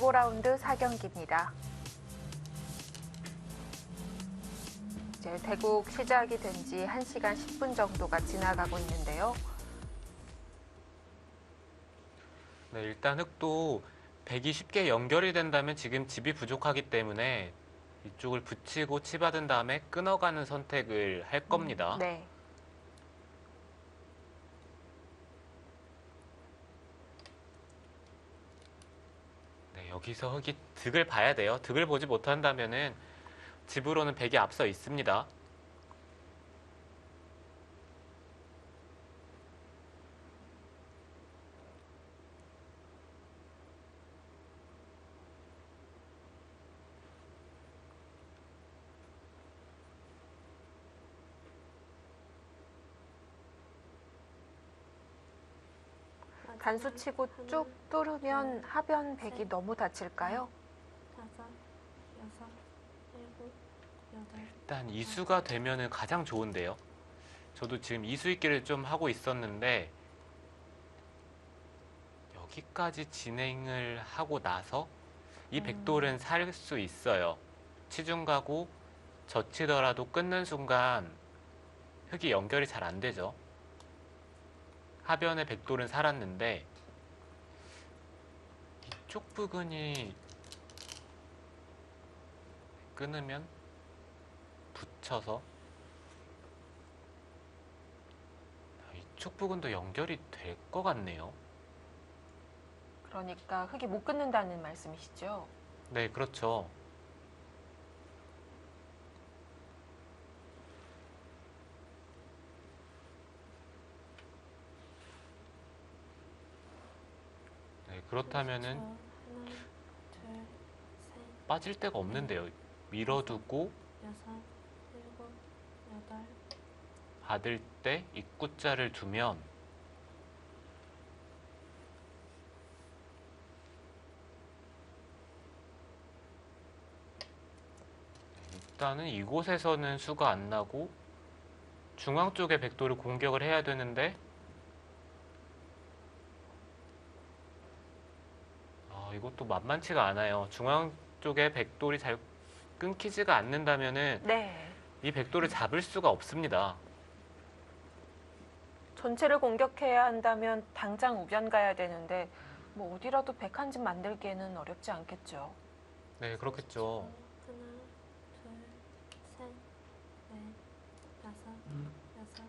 15라운드 4경기입니다. 이제 대국 시작이 된 지 1시간 10분 정도가 지나가고 있는데요. 네, 일단 흙도 백이 쉽게 연결이 된다면 지금 집이 부족하기 때문에 이쪽을 붙이고 치받은 다음에 끊어가는 선택을 할 겁니다. 네. 네, 여기서 흙이 득을 봐야 돼요. 득을 보지 못한다면은 집으로는 백이 앞서 있습니다. 단수 치고 쭉 뚫으면 하변 백이 너무 다칠까요? 일단 이수가 되면은 가장 좋은데요. 저도 지금 이수 있기를 좀 하고 있었는데 여기까지 진행을 하고 나서 이 백돌은 살 수 있어요. 치중 가고 젖히더라도 끊는 순간 흙이 연결이 잘 안 되죠. 하변의 백돌은 살았는데 이쪽 부근이 끊으면 붙여서 이쪽 부분도 연결이 될 것 같네요. 그러니까 흙이 못 끊는다는 말씀이시죠? 네, 그렇죠. 네, 그렇다면은 빠질 데가 없는데요. 밀어두고 받을 때 입구자를 두면 일단은 이곳에서는 수가 안 나고 중앙 쪽에 백돌을 공격을 해야 되는데 이것도 만만치가 않아요. 중앙 쪽에 백돌이 잘 끊기지가 않는다면은 네. 이 백돌을 잡을 수가 없습니다. 전체를 공격해야 한다면 당장 우변 가야 되는데 뭐 어디라도 백 한 집 만들기에는 어렵지 않겠죠. 네, 그렇겠죠. 하나, 둘, 셋, 넷, 다섯, 여섯.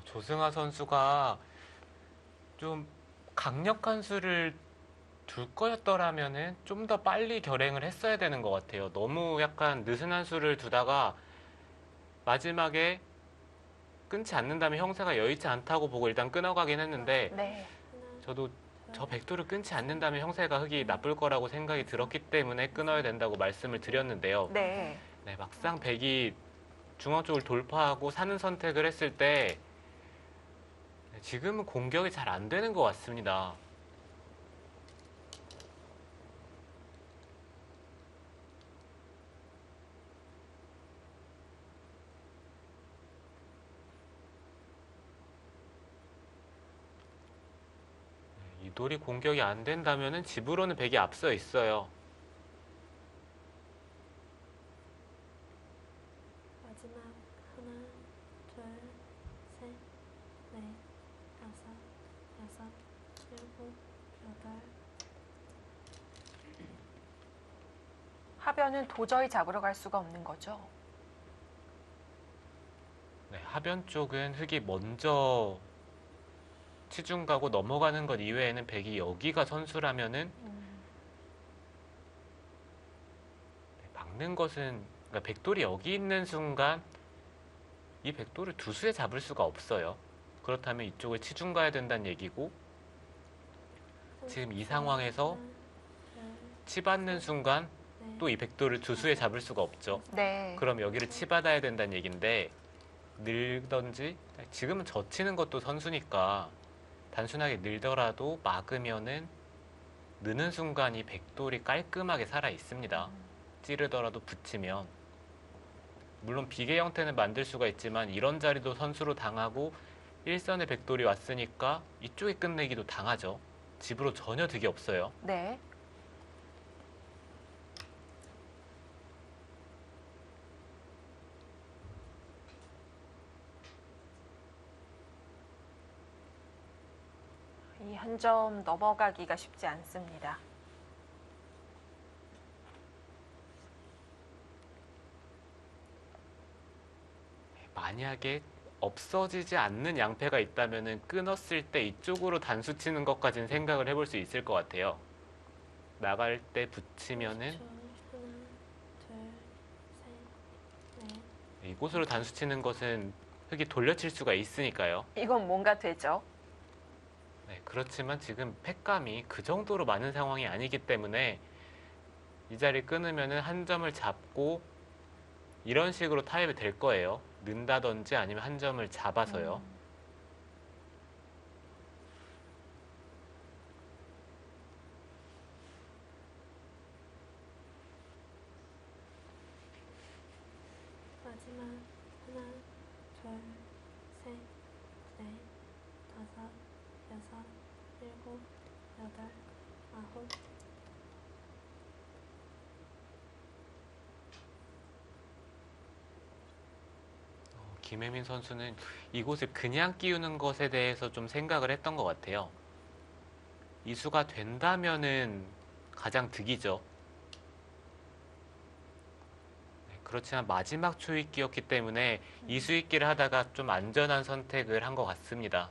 조승아 선수가 좀 강력한 수를 둘 거였더라면은 좀 더 빨리 결행을 했어야 되는 것 같아요. 너무 약간 느슨한 수를 두다가 마지막에 끊지 않는다면 형세가 여의치 않다고 보고 일단 끊어가긴 했는데 네. 저도 저 백도를 끊지 않는다면 형세가 흙이 나쁠 거라고 생각이 들었기 때문에 끊어야 된다고 말씀을 드렸는데요. 네. 네, 막상 백이 중앙 쪽을 돌파하고 사는 선택을 했을 때 지금은 공격이 잘 안 되는 것 같습니다. 이 돌이 공격이 안 된다면 집으로는 백이 앞서 있어요. 마지막 하나, 둘, 셋, 넷, 다섯, 여섯, 일곱, 여덟. 하변은 도저히 잡으러 갈 수가 없는 거죠. 네, 하변 쪽은 흙이 먼저 치중 가고 넘어가는 것 이외에는 백이 여기가 선수라면은 막는 것은 그러니까 백돌이 여기 있는 순간 이 백돌을 두 수에 잡을 수가 없어요. 그렇다면 이쪽을 치중 가야 된다는 얘기고 지금 이 상황에서 치받는 순간 또 이 백돌을 두 수에 잡을 수가 없죠. 네. 그럼 여기를 치받아야 된다는 얘기인데 늘던지 지금은 젖히는 것도 선수니까 단순하게 늘더라도 막으면은 느는 순간 이 백돌이 깔끔하게 살아 있습니다. 찌르더라도 붙이면 물론 비계 형태는 만들 수가 있지만 이런 자리도 선수로 당하고 일선에 백돌이 왔으니까 이쪽에 끝내기도 당하죠. 집으로 전혀 득이 없어요. 네. 이 한 점 넘어가기가 쉽지 않습니다. 만약에 없어지지 않는 양패가 있다면 끊었을 때 이쪽으로 단수 치는 것까지는 생각을 해볼 수 있을 것 같아요. 나갈 때 붙이면은 30초. 하나, 둘, 셋, 넷. 이곳으로 단수 치는 것은 흙이 돌려칠 수가 있으니까요. 이건 뭔가 되죠. 네, 그렇지만 지금 팩감이 그 정도로 많은 상황이 아니기 때문에 이 자리 끊으면은 한 점을 잡고 이런 식으로 타협이 될 거예요. 는다든지 아니면 한 점을 잡아서요. 마지막. 하나, 둘, 셋, 넷, 다섯, 여섯, 일곱, 여덟, 아홉. 김혜민 선수는 이곳을 그냥 끼우는 것에 대해서 좀 생각을 했던 것 같아요. 이수가 된다면은 가장 득이죠. 네, 그렇지만 마지막 초읽기였기 때문에 이수익기를 하다가 좀 안전한 선택을 한 것 같습니다.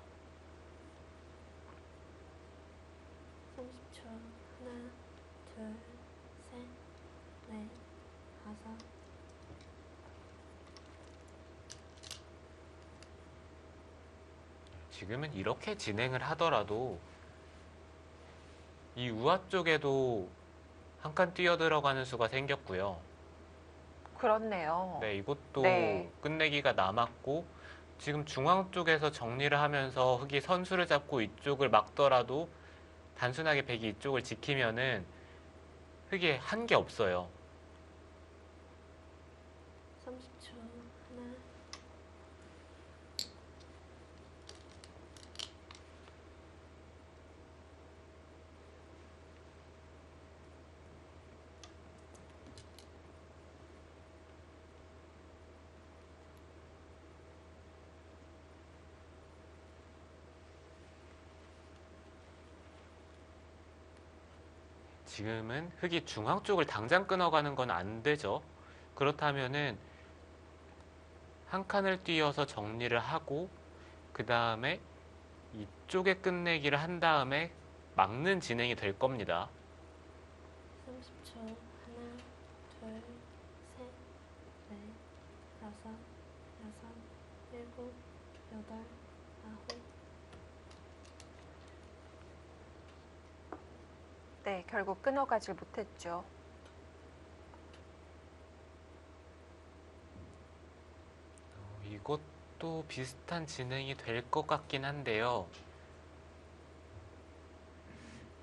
30초. 하나, 둘, 셋, 넷, 다섯. 지금은 이렇게 진행을 하더라도 이 우아 쪽에도 한 칸 뛰어 들어가는 수가 생겼고요. 그렇네요. 네, 이것도 네. 끝내기가 남았고 지금 중앙 쪽에서 정리를 하면서 흑이 선수를 잡고 이쪽을 막더라도 단순하게 백이 이쪽을 지키면은 흑이 한 게 없어요. 30초. 하나, 지금은 흑이 중앙 쪽을 당장 끊어가는 건 안 되죠. 그렇다면은 한 칸을 띄어서 정리를 하고 그 다음에 이쪽에 끝내기를 한 다음에 막는 진행이 될 겁니다. 30초. 하나, 둘, 셋, 넷, 다섯, 여섯, 일곱, 여덟, 아홉. 네, 결국 끊어가질 못했죠. 이것도 비슷한 진행이 될 것 같긴 한데요.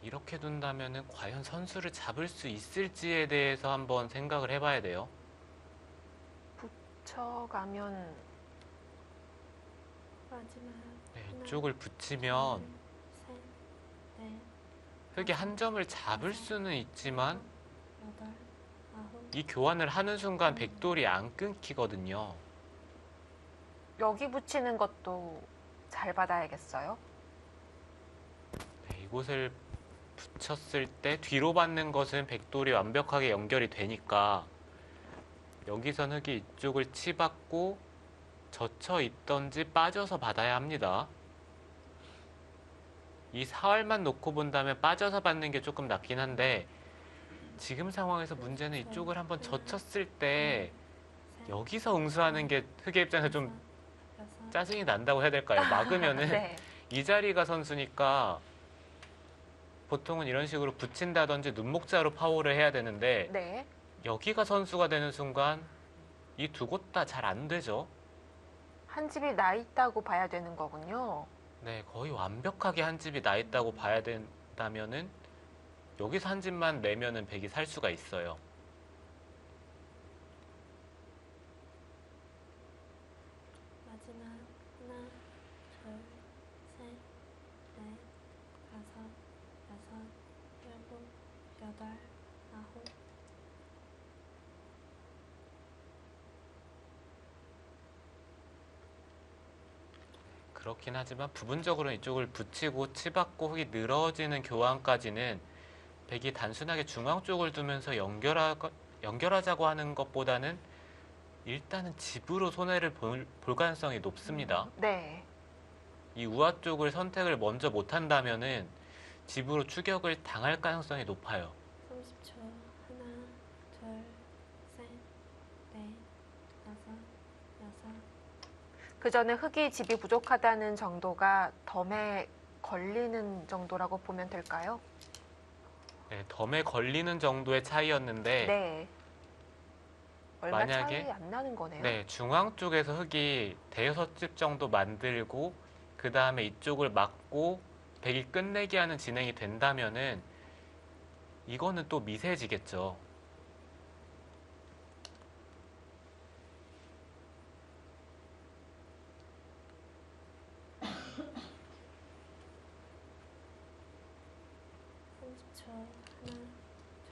이렇게 둔다면은 과연 선수를 잡을 수 있을지에 대해서 한번 생각을 해봐야 돼요. 쳐가면 마지막. 네, 하나, 이쪽을 붙이면 둘, 셋, 넷, 흑이 한 점을 잡을 수는 있지만 여덟, 아홉. 이 교환을 하는 순간 백돌이 안 끊기거든요. 여기 붙이는 것도 잘 받아야겠어요. 네, 이곳을 붙였을 때 뒤로 받는 것은 백돌이 완벽하게 연결이 되니까 여기선 흑이 이쪽을 치받고 젖혀 있던지 빠져서 받아야 합니다. 이 사활만 놓고 본다면 빠져서 받는 게 조금 낫긴 한데 지금 상황에서 문제는 이쪽을 한번 젖혔을 때 여기서 응수하는 게 흑의 입장에서 좀 짜증이 난다고 해야 될까요? 막으면은 네. 이 자리가 선수니까 보통은 이런 식으로 붙인다든지 눈목자로 파워를 해야 되는데 네. 여기가 선수가 되는 순간 이 두 곳 다 잘 안 되죠. 한 집이 나 있다고 봐야 되는 거군요. 네, 거의 완벽하게 한 집이 나 있다고 봐야 된다면은 여기서 한 집만 내면은 백이 살 수가 있어요. 마지막 하나, 둘, 셋, 넷, 다섯, 여섯, 일곱, 여덟, 아홉. 그렇긴 하지만 부분적으로 이쪽을 붙이고 치받고 흙이 늘어지는 교환까지는 백이 단순하게 중앙 쪽을 두면서 연결하자고 하는 것보다는 일단은 집으로 손해를 볼 가능성이 높습니다. 네. 이 우아 쪽을 선택을 먼저 못한다면은 집으로 추격을 당할 가능성이 높아요. 30초. 하나, 둘, 셋, 넷, 다섯, 여섯. 그 전에 흙이 집이 부족하다는 정도가 덤에 걸리는 정도라고 보면 될까요? 네, 덤에 걸리는 정도의 차이였는데 네. 얼마 만약에- 차이 안 나는 거네요. 네, 중앙 쪽에서 흙이 대여섯 집 정도 만들고 그 다음에 이쪽을 막고 백이 끝내기 하는 진행이 된다면은 이거는 또 미세해지겠죠. 하나,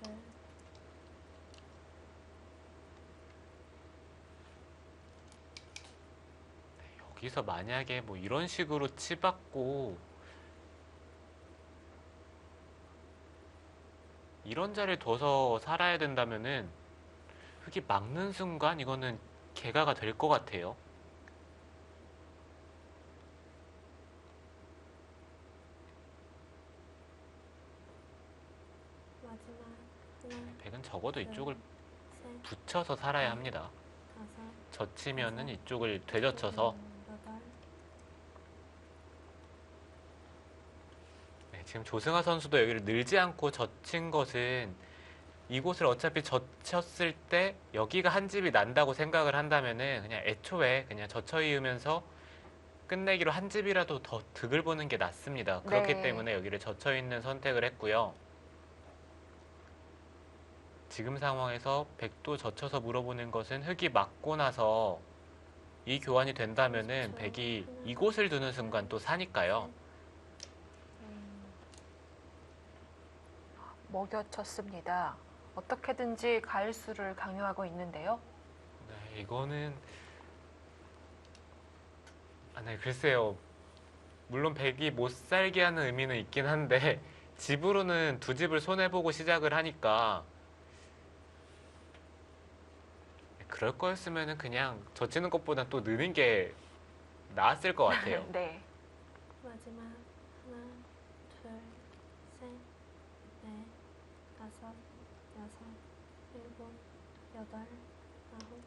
둘, 여기서 만약에 뭐 이런 식으로 치받고 이런 자리를 둬서 살아야 된다면은 흙이 막는 순간 이거는 개가가 될 것 같아요. 마지막 하나, 백은 적어도 이쪽을 셋, 붙여서 살아야 합니다. 다섯, 젖히면은 이쪽을 되젖혀서 여덟. 네, 지금 조승아 선수도 여기를 늘지 않고 젖힌 것은 이곳을 어차피 젖혔을 때 여기가 한 집이 난다고 생각을 한다면은 그냥 애초에 그냥 젖혀 이으면서 끝내기로 한 집이라도 더 득을 보는 게 낫습니다. 그렇기 네. 때문에 여기를 젖혀 있는 선택을 했고요. 지금 상황에서 백도 젖혀서 물어보는 것은 흙이 막고 나서 이 교환이 된다면은 백이 이곳을 두는 순간 또 사니까요. 먹여쳤습니다. 어떻게든지 가일수를 강요하고 있는데요. 네, 이거는 네, 글쎄요. 물론 백이 못 살게 하는 의미는 있긴 한데 집으로는 두 집을 손해보고 시작을 하니까 그럴 거였으면은 그냥 젖히는 것보다 또 느는 게 나았을 것 같아요. 네. 마지막 하나, 둘, 셋, 넷, 다섯, 여섯, 일곱, 여덟, 아홉.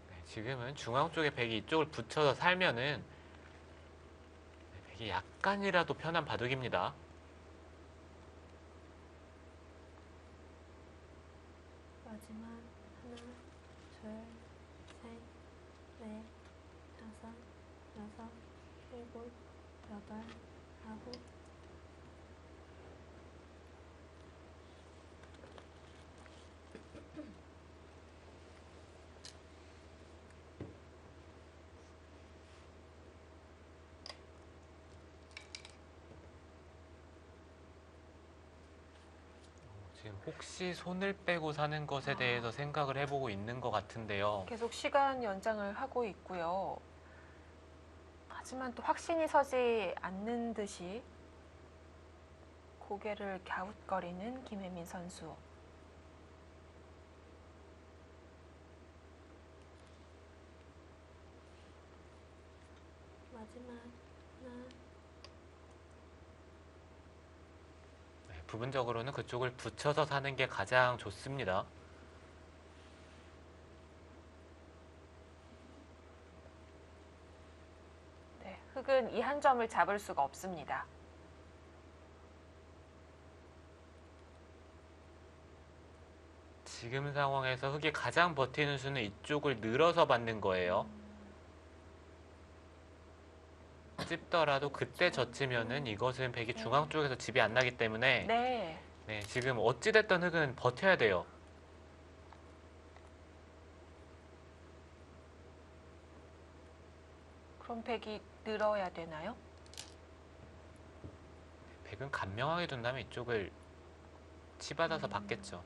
네, 지금은 중앙 쪽에 백이 이쪽을 붙여서 살면은 백이 약간이라도 편한 바둑입니다. 마지막 하나, 둘, 셋, 넷, 다섯, 여섯, 일곱, 여덟, 아홉. 지금 혹시 손을 빼고 사는 것에 대해서 생각을 해보고 있는 것 같은데요. 계속 시간 연장을 하고 있고요. 하지만 또 확신이 서지 않는 듯이 고개를 갸웃거리는 김혜민 선수. 마지막 하나, 네, 부분적으로는 그쪽을 붙여서 사는 게 가장 좋습니다. 네, 흙은 이 한 점을 잡을 수가 없습니다. 지금 상황에서 흙이 가장 버티는 수는 이쪽을 늘어서 받는 거예요. 찝더라도 그때 젖히면은 이것은 백이 중앙 쪽에서 집이 안 나기 때문에 네. 네, 지금 어찌됐든 흙은 버텨야 돼요. 그럼 백이 늘어야 되나요? 백은 간명하게 둔다면 이쪽을 치받아서 받겠죠.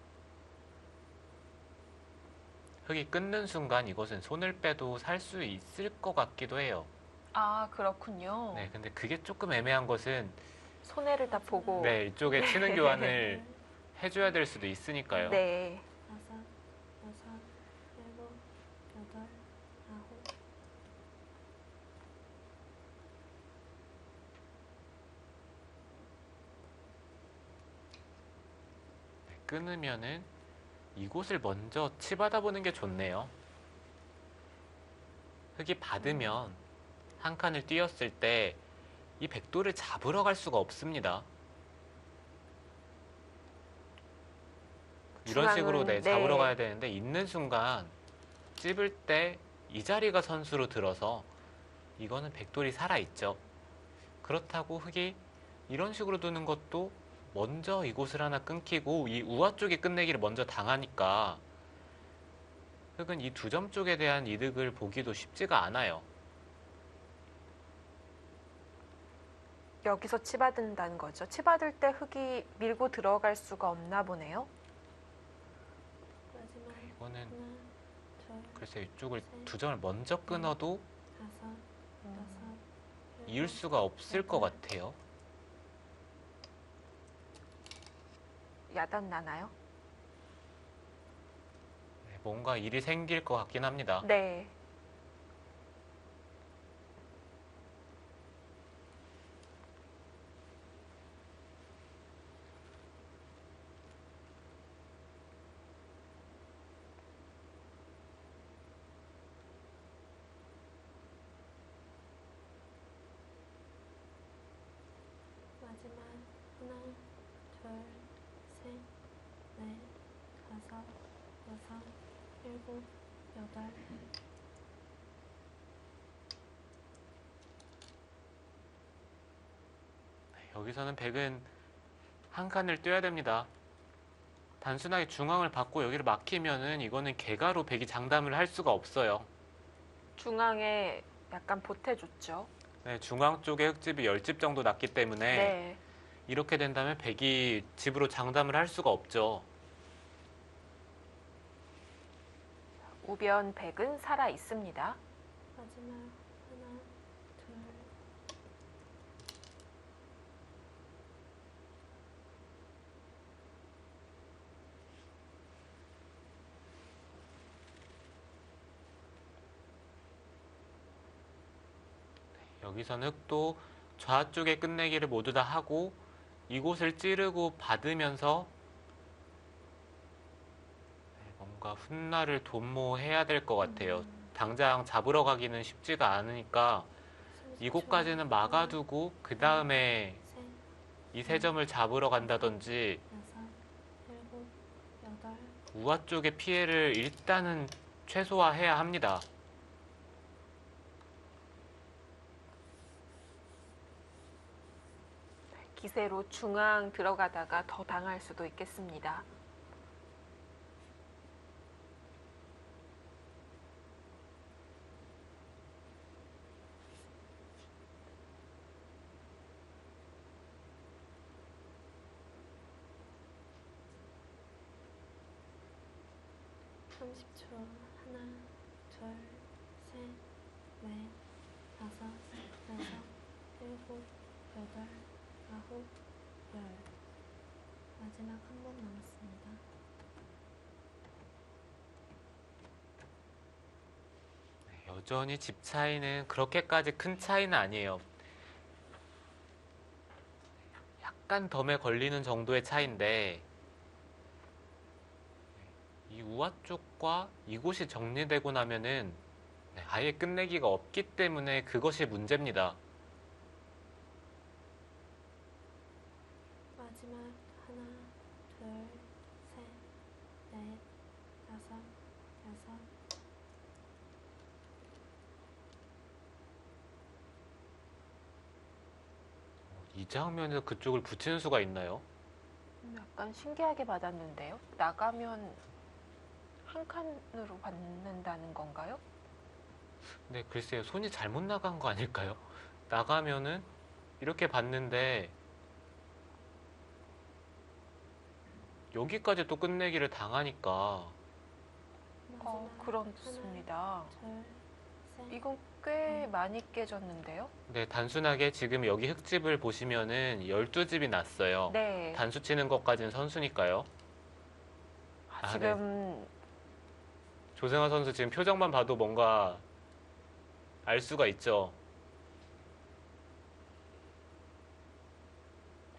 흙이 끊는 순간 이것은 손을 빼도 살 수 있을 것 같기도 해요. 아, 그렇군요. 네, 근데 그게 조금 애매한 것은 손해를 다 보고. 네, 이쪽에 치는 교환을 해줘야 될 수도 있으니까요. 네. 다섯, 여섯, 일곱, 여덟, 아홉. 네, 끊으면은 이곳을 먼저 치받아 보는 게 좋네요. 흙이 받으면 한 칸을 띄었을 때 이 백도를 잡으러 갈 수가 없습니다. 이런 식으로 네, 중앙은, 잡으러 네. 가야 되는데 있는 순간 찝을 때 이 자리가 선수로 들어서 이거는 백돌이 살아있죠. 그렇다고 흙이 이런 식으로 두는 것도 먼저 이곳을 하나 끊기고 이 우아 쪽에 끝내기를 먼저 당하니까 흙은 이 두 점 쪽에 대한 이득을 보기도 쉽지가 않아요. 여기서 치받는다는 거죠. 치받을 때 흙이 밀고 들어갈 수가 없나 보네요. 마지막 이거는 하나, 둘, 글쎄 이쪽을 두 점을 먼저 끊어도 다섯, 여섯, 이을 수가 없을 것 같아요. 야단 나나요? 네, 뭔가 일이 생길 것 같긴 합니다. 네. 마지막 하나, 둘, 셋, 넷, 다섯, 여섯, 일곱, 여덟. 여기서는 백은 한 칸을 떼야 됩니다. 단순하게 중앙을 받고 여기를 막히면은 이거는 개가로 백이 장담을 할 수가 없어요. 중앙에 약간 보태줬죠. 네, 중앙 쪽에 흙집이 10집 정도 났기 때문에 네. 이렇게 된다면 백이 집으로 장담을 할 수가 없죠. 우변 백은 살아 있습니다. 마지막 하나, 둘, 여기서는 흙도 좌쪽의 끝내기를 모두 다 하고 이곳을 찌르고 받으면서 뭔가 훗날을 도모해야 될 것 같아요. 당장 잡으러 가기는 쉽지가 않으니까 30초. 이곳까지는 막아두고 그 다음에 셋, 이 세 점을 잡으러 간다든지 여섯, 일곱, 여덟. 우아 쪽의 피해를 일단은 최소화해야 합니다. 기세로 중앙 들어가다가 더 당할 수도 있겠습니다. 삼십 초. 하나, 둘, 셋, 넷, 다섯, 여섯, 일곱, 여덟, 아홉, 열. 마지막 한 번 남았습니다. 여전히 집 차이는 그렇게까지 큰 차이는 아니에요. 약간 덤에 걸리는 정도의 차이인데 이 우아 쪽과 이곳이 정리되고 나면은 아예 끝내기가 없기 때문에 그것이 문제입니다. 마지막 하나, 둘, 셋, 넷, 여섯, 이 장면에서 그쪽을 붙이는 수가 있나요? 약간 신기하게 받았는데요. 나가면 한 칸으로 받는다는 건가요? 네, 글쎄요. 손이 잘못 나간 거 아닐까요? 나가면은 이렇게 봤는데 여기까지 또 끝내기를 당하니까 마지막 그렇습니다. 하나, 둘, 셋, 이건 꽤 많이 깨졌는데요. 네, 단순하게 지금 여기 흙집을 보시면은 12집이 났어요. 네. 단수 치는 것까지는 선수니까요. 아, 네. 지금 조승아 선수 지금 표정만 봐도 뭔가 알 수가 있죠.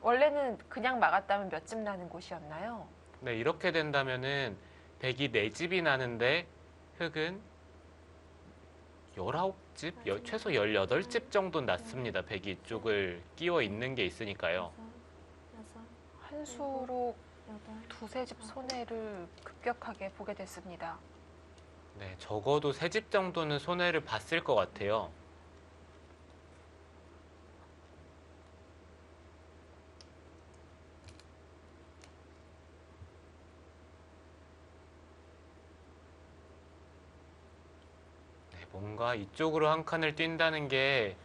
원래는 그냥 막았다면 몇 집 나는 곳이었나요? 네, 이렇게 된다면은 백이 4집이 나는데 흙은 19집? 최소 18집 정도 났습니다. 백이 이쪽을 끼워 있는 게 있으니까요. 여섯, 한 수로 여덟, 두세 집 손해를 급격하게 보게 됐습니다. 네, 적어도 3집 정도는 손해를 봤을 것 같아요. 네, 뭔가 이쪽으로 한 칸을 뛴다는 게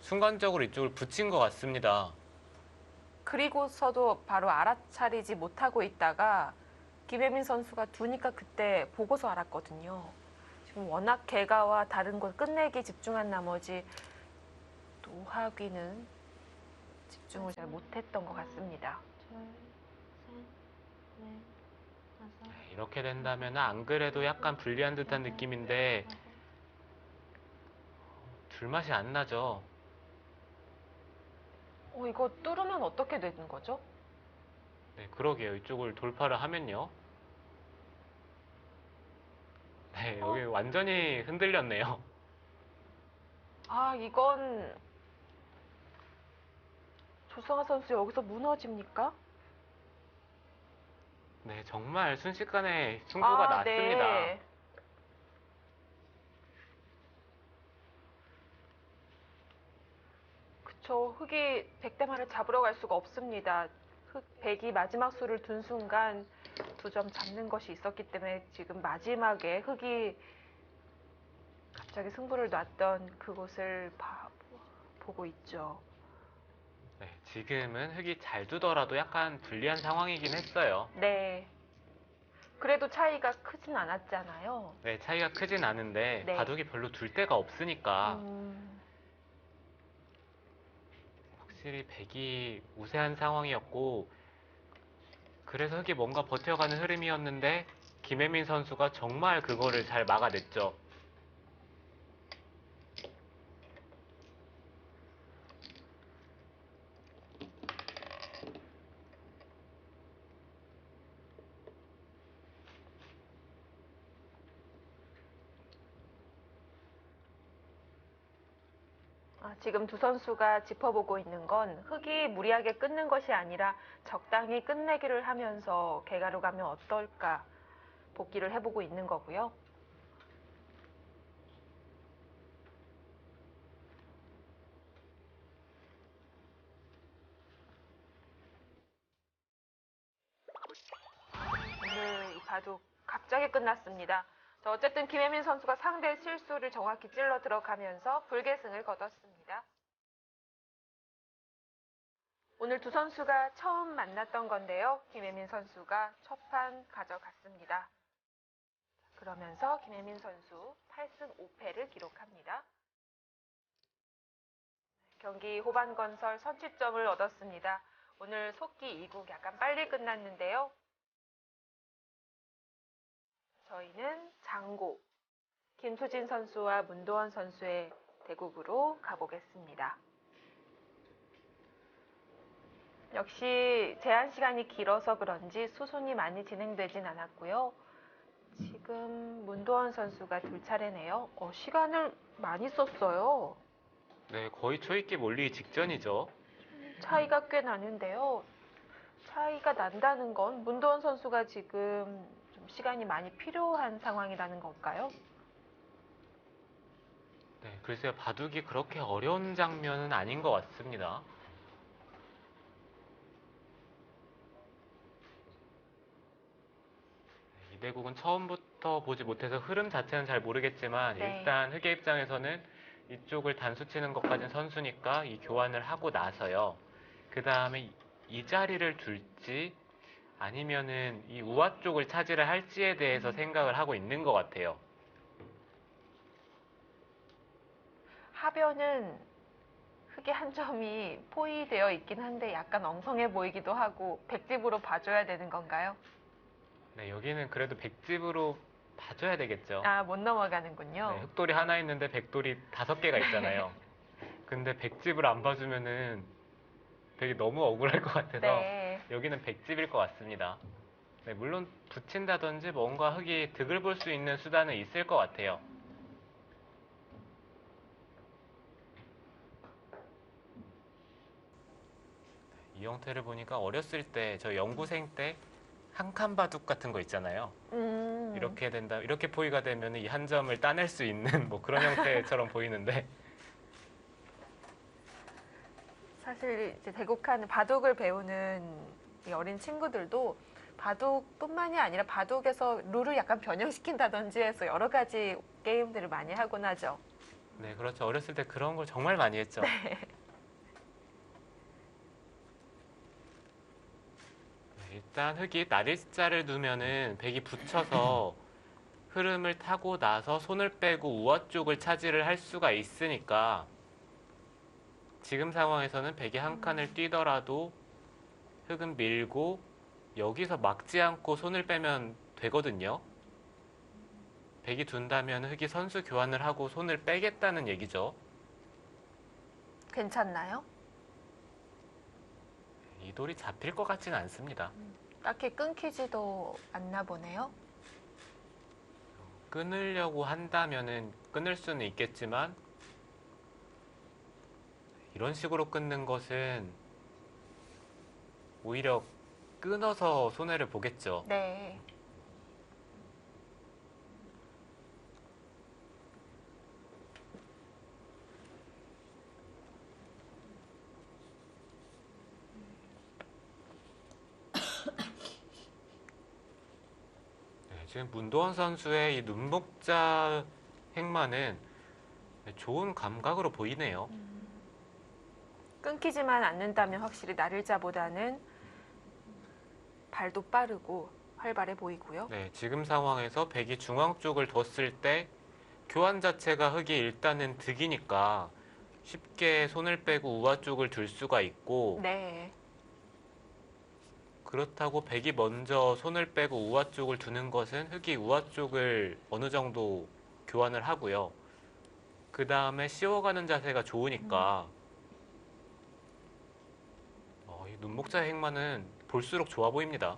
순간적으로 이쪽을 붙인 것 같습니다. 그리고서도 바로 알아차리지 못하고 있다가 김혜민 선수가 두니까 그때 보고서 알았거든요. 지금 워낙 개가와 다른 것 끝내기 집중한 나머지 노하기는 집중을 잘 못했던 것 같습니다. 둘, 셋, 넷, 다섯, 네, 이렇게 된다면 안 그래도 약간 불리한 듯한 느낌인데 아홉, 불맛이 안 나죠. 이거 뚫으면 어떻게 되는 거죠? 네, 그러게요. 이쪽을 돌파를 하면요. 네, 여기 완전히 흔들렸네요. 이건 조성아 선수 여기서 무너집니까? 네, 정말 순식간에 승부가 났습니다. 네. 그쵸. 흙이 백대만을 잡으러 갈 수가 없습니다. 백이 마지막 수를 둔 순간 2점 잡는 것이 있었기 때문에 지금 마지막에 흙이 갑자기 승부를 놨던 그곳을 보고 있죠. 네, 지금은 흙이 잘 두더라도 약간 불리한 상황이긴 했어요. 네. 그래도 차이가 크진 않았잖아요. 네, 차이가 크진 않은데 네. 바둑이 별로 둘 데가 없으니까 확실히 백이 우세한 상황이었고 그래서 흙이 뭔가 버텨가는 흐름이었는데 김혜민 선수가 정말 그거를 잘 막아냈죠. 지금 두 선수가 짚어보고 있는 건 흙이 무리하게 끊는 것이 아니라 적당히 끝내기를 하면서 개가로 가면 어떨까 복기를 해보고 있는 거고요. 오늘 이 바둑 갑자기 끝났습니다. 어쨌든 김혜민 선수가 상대의 실수를 정확히 찔러 들어가면서 불계승을 거뒀습니다. 오늘 두 선수가 처음 만났던 건데요. 김혜민 선수가 첫 판 가져갔습니다. 그러면서 김혜민 선수 8승 5패를 기록합니다. 경기 후반 건설 선취점을 얻었습니다. 오늘 속기 2국 약간 빨리 끝났는데요. 저희는 장고, 김수진 선수와 문도원 선수의 대국으로 가보겠습니다. 역시 제한 시간이 길어서 그런지 수순이 많이 진행되진 않았고요. 지금 문도원 선수가 둘 차례네요. 시간을 많이 썼어요. 네, 거의 초입기 몰리기 직전이죠. 차이가 꽤 나는데요. 차이가 난다는 건 문도원 선수가 지금 좀 시간이 많이 필요한 상황이라는 걸까요? 네, 글쎄요, 바둑이 그렇게 어려운 장면은 아닌 것 같습니다. 이 대국은 처음부터 보지 못해서 흐름 자체는 잘 모르겠지만 네. 일단 흑의 입장에서는 이쪽을 단수 치는 것까지는 선수니까 이 교환을 하고 나서요. 그 다음에 이 자리를 둘지 아니면은 이 우아 쪽을 차지를 할지에 대해서 생각을 하고 있는 것 같아요. 하변은 흑의 한 점이 포위되어 있긴 한데 약간 엉성해 보이기도 하고 백집으로 봐줘야 되는 건가요? 네, 여기는 그래도 백집으로 봐줘야 되겠죠. 아, 못 넘어가는군요. 네, 흑돌이 하나 있는데 백돌이 5개가 있잖아요. 근데 백집을 안 봐주면은 되게 너무 억울할 것 같아서 네. 여기는 백집일 것 같습니다. 네, 물론 붙인다든지 뭔가 흑이 득을 볼 수 있는 수단은 있을 것 같아요. 이 형태를 보니까 어렸을 때 저 연구생 때 한 칸 바둑 같은 거 있잖아요. 이렇게 된다, 이렇게 포위가 되면 이 한 점을 따낼 수 있는 뭐 그런 형태처럼 보이는데 사실 이제 대국하는 바둑을 배우는 이 어린 친구들도 바둑뿐만이 아니라 바둑에서 룰을 약간 변형시킨다든지 해서 여러 가지 게임들을 많이 하곤 하죠. 네, 그렇죠. 어렸을 때 그런 걸 정말 많이 했죠. 네, 일단 흑이 날일자를 두면은 백이 붙여서 흐름을 타고 나서 손을 빼고 우아 쪽을 차지를 할 수가 있으니까 지금 상황에서는 백이 한 칸을 뛰더라도 흑은 밀고 여기서 막지 않고 손을 빼면 되거든요. 백이 둔다면 흑이 선수 교환을 하고 손을 빼겠다는 얘기죠. 괜찮나요? 이 돌이 잡힐 것 같지는 않습니다. 딱히 끊기지도 않나 보네요. 끊으려고 한다면은 끊을 수는 있겠지만 이런 식으로 끊는 것은 오히려 끊어서 손해를 보겠죠. 네. 네, 지금 문도원 선수의 이 눈목자 행마는 좋은 감각으로 보이네요. 끊기지만 않는다면 확실히 날일자보다는 발도 빠르고 활발해 보이고요. 네, 지금 상황에서 백이 중앙 쪽을 뒀을 때 교환 자체가 흑이 일단은 득이니까 쉽게 손을 빼고 우아 쪽을 둘 수가 있고 네. 그렇다고 백이 먼저 손을 빼고 우아 쪽을 두는 것은 흑이 우아 쪽을 어느 정도 교환을 하고요. 그 다음에 씌워가는 자세가 좋으니까 이 눈목자 행마는 볼수록 좋아 보입니다.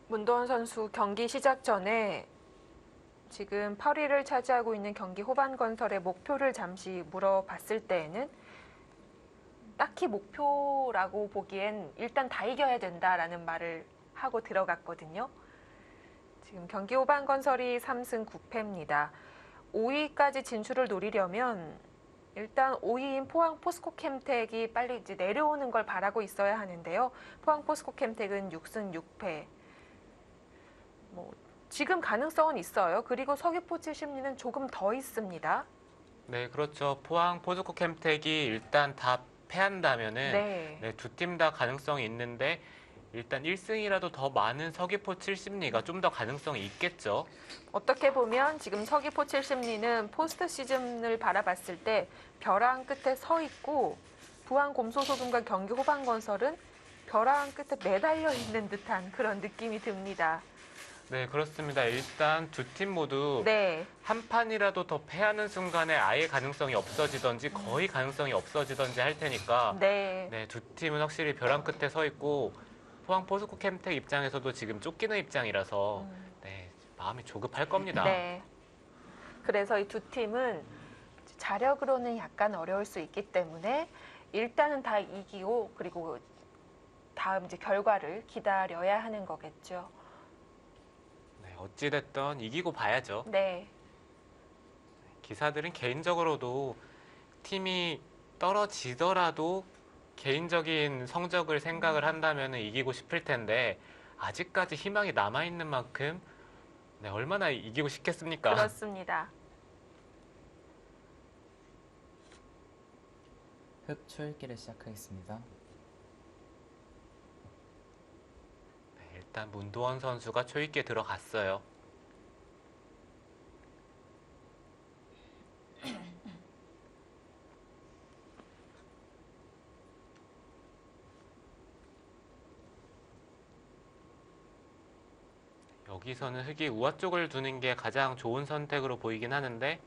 문도원 선수 경기 시작 전에 지금 8위를 차지하고 있는 경기 호반건설의 목표를 잠시 물어봤을 때에는 딱히 목표라고 보기엔 일단 다 이겨야 된다라는 말을 하고 들어갔거든요. 지금 경기 호반건설이 3승 9패입니다. 5위까지 진출을 노리려면 일단 5위인 포항 포스코캠텍이 빨리 이제 내려오는 걸 바라고 있어야 하는데요. 포항 포스코캠텍은 6승 6패. 지금 가능성은 있어요. 그리고 서귀포 70리는 조금 더 있습니다. 네, 그렇죠. 포항 포스코 캠텍이 일단 다 패한다면은 네. 두 팀 다 가능성이 있는데 일단 1승이라도 더 많은 서귀포 70리가 좀 더 가능성이 있겠죠. 어떻게 보면 지금 서귀포 70리는 포스트 시즌을 바라봤을 때 벼랑 끝에 서 있고 부안 곰소소금과 경기 호반건설은 벼랑 끝에 매달려 있는 듯한 그런 느낌이 듭니다. 네, 그렇습니다. 일단 두 팀 모두 네. 한 판이라도 더 패하는 순간에 아예 가능성이 없어지던지 거의 가능성이 없어지던지 할 테니까 네. 네, 두 팀은 확실히 벼랑 끝에 서 있고 포항 포스코 캠텍 입장에서도 지금 쫓기는 입장이라서 네, 마음이 조급할 겁니다. 네. 그래서 이 두 팀은 자력으로는 약간 어려울 수 있기 때문에 일단은 다 이기고 그리고 다음 이제 결과를 기다려야 하는 거겠죠. 네, 어찌됐든 이기고 봐야죠. 네. 기사들은 개인적으로도 팀이 떨어지더라도 개인적인 성적을 생각을 한다면 이기고 싶을 텐데 아직까지 희망이 남아있는 만큼 네, 얼마나 이기고 싶겠습니까? 그렇습니다. 흑 초읽기를 시작하겠습니다. 네, 일단 문도원 선수가 초입기에 들어갔어요. 여기서는 흑이 우아 쪽을 두는 게 가장 좋은 선택으로 보이긴 하는데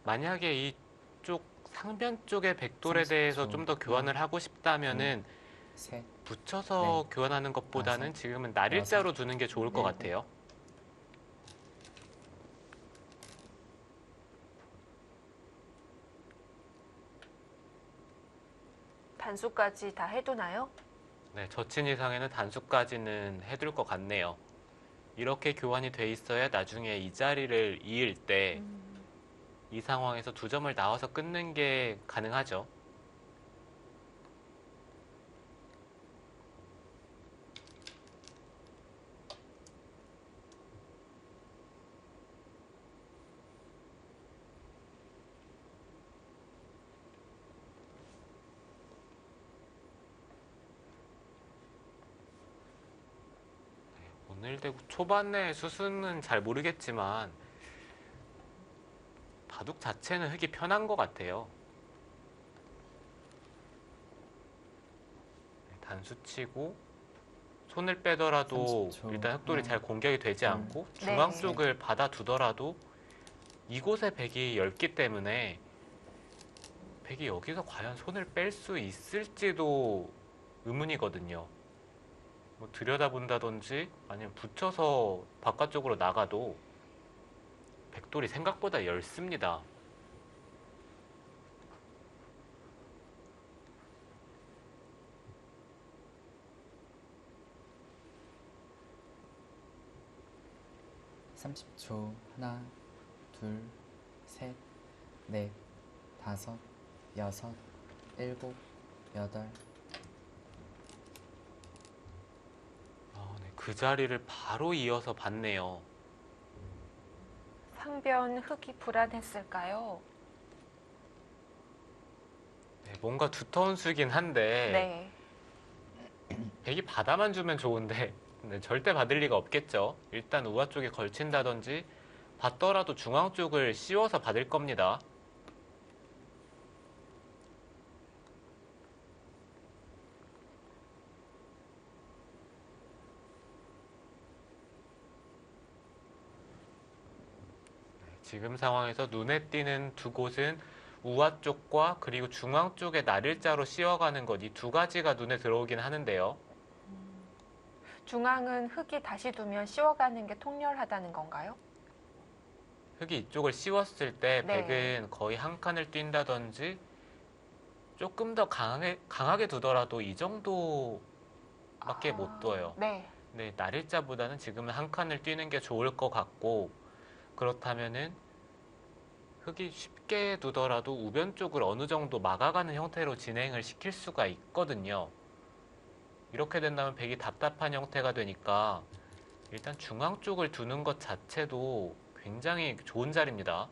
만약에 이쪽 상변 쪽의 백돌에 30초. 대해서 좀 더 교환을 하고 싶다면은 셋, 붙여서 교환하는 것보다는 다섯, 지금은 날일자로 두는 게 좋을 것 일곱. 같아요. 단수까지 다 해두나요? 네, 저친 이상에는 단수까지는 해둘 것 같네요. 이렇게 교환이 돼 있어야 나중에 이 자리를 이을 때 이 상황에서 두 점을 나와서 끊는 게 가능하죠. 오늘 대구 초반에 수순은 잘 모르겠지만 바둑 자체는 흑이 편한 것 같아요. 단수치고 손을 빼더라도 30초. 일단 흑돌이 잘 공격이 되지 않고 네. 중앙 쪽을 받아두더라도 이곳에 백이 넓기 때문에 백이 여기서 과연 손을 뺄 수 있을지도 의문이거든요. 뭐 들여다본다든지 아니면 붙여서 바깥쪽으로 나가도 백돌이 생각보다 얇습니다. (30초) 하나, 둘, 셋, 넷, 다섯, 여섯, 일곱, 여덟. 네, 그 자리를 바로 이어서 봤네요. 상변 흙이 불안했을까요? 네, 뭔가 두터운 수긴 한데 네. 백이 받아만 주면 좋은데 네, 절대 받을 리가 없겠죠. 일단 우아 쪽에 걸친다든지 받더라도 중앙 쪽을 씌워서 받을 겁니다. 지금 상황에서 눈에 띄는 두 곳은 우아 쪽과 그리고 중앙 쪽에 날일자로 씌워가는 것, 이 두 가지가 눈에 들어오긴 하는데요. 중앙은 흙이 다시 두면 씌워가는 게 통렬하다는 건가요? 흑이 이쪽을 씌웠을 때 네. 백은 거의 한 칸을 뛴다든지 조금 더 강하게 두더라도 이 정도밖에 못 둬요. 네. 네, 날일자보다는 지금은 한 칸을 뛰는 게 좋을 것 같고 그렇다면은 흑이 쉽게 두더라도 우변 쪽을 어느 정도 막아가는 형태로 진행을 시킬 수가 있거든요. 이렇게 된다면 백이 답답한 형태가 되니까 일단 중앙 쪽을 두는 것 자체도 굉장히 좋은 자리입니다.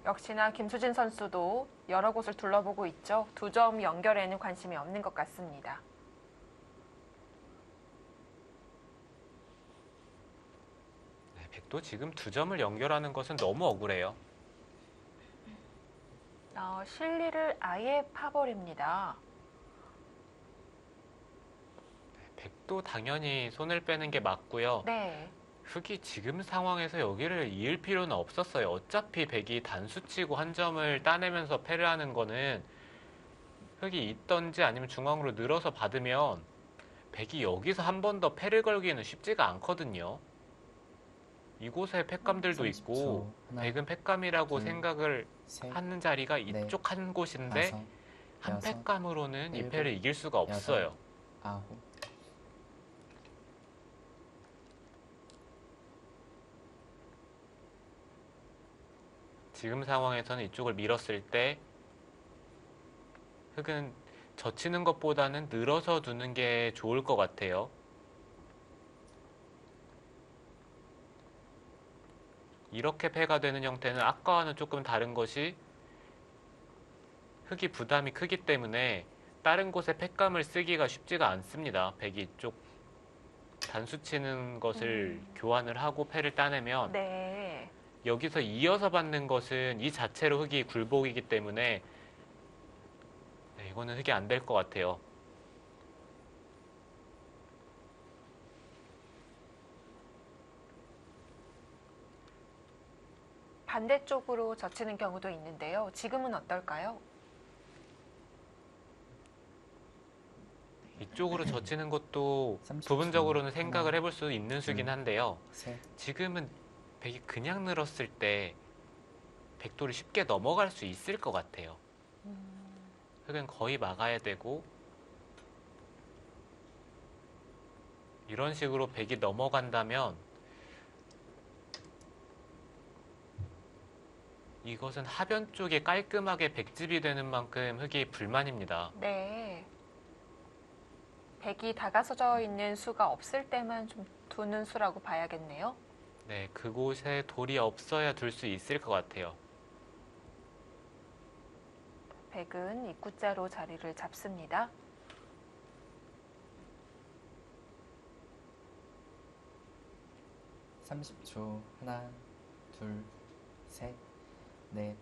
역시나 김수진 선수도 여러 곳을 둘러보고 있죠. 두 점 연결에는 관심이 없는 것 같습니다. 네, 백도 지금 두 점을 연결하는 것은 너무 억울해요. 실리를 아예 파버립니다. 백도 당연히 손을 빼는 게 맞고요. 네. 흑이 지금 상황에서 여기를 이을 필요는 없었어요. 어차피 백이 단수치고 한 점을 따내면서 패를 하는 거는 흑이 있던지 아니면 중앙으로 늘어서 받으면 백이 여기서 한 번 더 패를 걸기는 쉽지가 않거든요. 이곳에 팩감들도 30초. 있고 하나, 백은 팩감이라고 둘, 생각을 셋, 하는 자리가 넷, 이쪽 한 곳인데 다섯, 한 여섯, 팩감으로는 이 일곱, 패를 이길 수가 없어요. 아홉. 지금 상황에서는 이쪽을 밀었을 때 흑은 젖히는 것보다는 늘어서 두는 게 좋을 것 같아요. 이렇게 패가 되는 형태는 아까와는 조금 다른 것이 흑이 부담이 크기 때문에 다른 곳에 팩감을 쓰기가 쉽지가 않습니다. 백이 이쪽 단수 치는 것을 교환을 하고 패를 따내면 네. 여기서 이어서 받는 것은 이 자체로 흑이 굴복이기 때문에 네, 이거는 흑이 안 될 것 같아요. 반대쪽으로 젖히는 경우도 있는데요. 지금은 어떨까요? 이쪽으로 젖히는 것도 30초. 부분적으로는 생각을 하나, 해볼 수 있는 수긴 한데요. 셋, 지금은 백이 그냥 늘었을 때 백도를 쉽게 넘어갈 수 있을 것 같아요. 흑은 거의 막아야 되고 이런 식으로 백이 넘어간다면 이것은 하변 쪽에 깔끔하게 백집이 되는 만큼 흑이 불만입니다. 네. 백이 다가서져 있는 수가 없을 때만 좀 두는 수라고 봐야겠네요. 네, 그곳에 돌이 없어야 둘 수 있을 것 같아요. 백은 입구자로 자리를 잡습니다. 삼십 초. 하나, 둘, 셋, 넷,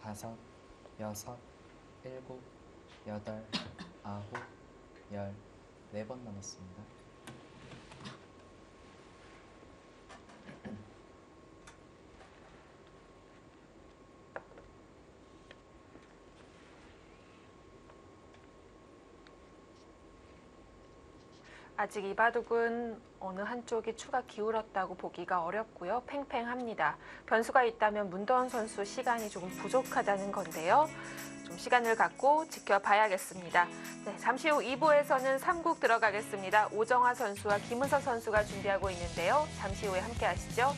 다섯, 여섯, 일곱, 여덟, 아홉, 열. 4번 남았습니다. 아직 이 바둑은 어느 한쪽이 추가 기울었다고 보기가 어렵고요. 팽팽합니다. 변수가 있다면 문도원 선수 시간이 조금 부족하다는 건데요. 좀 시간을 갖고 지켜봐야겠습니다. 네, 잠시 후 2부에서는 3국 들어가겠습니다. 오정화 선수와 김은서 선수가 준비하고 있는데요. 잠시 후에 함께 하시죠.